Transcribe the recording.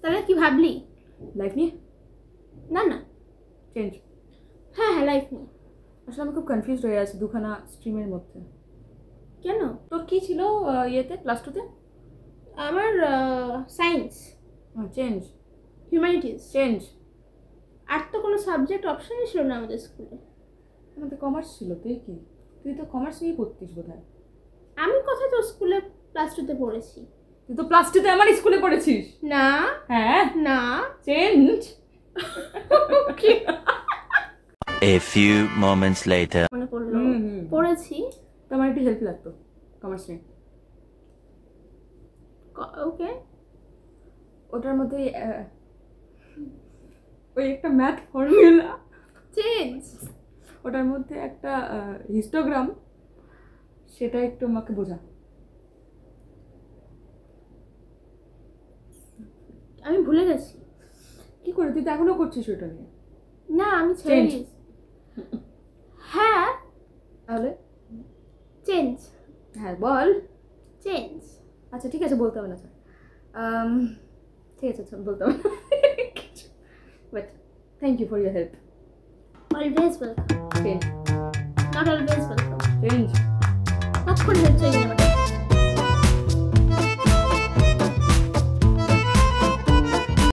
তাহলে কি ভাবলি? লাইফ নিয়ে? না না, চেঞ্জ। হ্যাঁ হ্যাঁ লাইফ নিয়ে। আসলে আমি খুব কনফিউজড হয়ে আছি দুখানা স্ট্রিমের মধ্যে। কেন? তোর কি ছিল ইয়েতে ক্লাস 2-তে? আমার সায়েন্স, চেঞ্জ। হিউম্যানিটিস। চেঞ্জ। আর তো কোনো সাবজেক্ট অপশনই ছিল না আমাদের স্কুলে। আমাদের কমার্স ছিল। তুই তো কমার্স নিয়েই পড়তিস বোধহয়। আমি কোথায় তোর স্কুলে ক্লাস 2-তে পড়েছি? তুই তো ক্লাস 2-তে আমার স্কুলে পড়েছিস। না। হ্যাঁ না। Change. A few moments later. মনে পড়লো পড়েছি। তো আমার একটু হেল্প লাগতো কমার্স নিয়ে। ওকে। ওটার মধ্যে ওই একটা ম্যাথ ফর্মুলা। চেঞ্জ। ওটার মধ্যে একটা হিস্টোগ্রাম, সেটা একটু আমাকে বোঝা। আমি ভুলে গেছি। কি করে? তুই তো এখনো করছিস ওটা নিয়ে। না আমি ছেড়ে Change. দিয়েছি। হ্যাঁ তাহলে চেঞ্জ। হ্যাঁ বল। চেঞ্জ। আচ্ছা ঠিক আছে, বলতে হবে না। ঠিক আছে বলতে হবে না, but thank you for your help. Always welcome. Change. Not always welcome. Change. কখন হেল্প চাই না।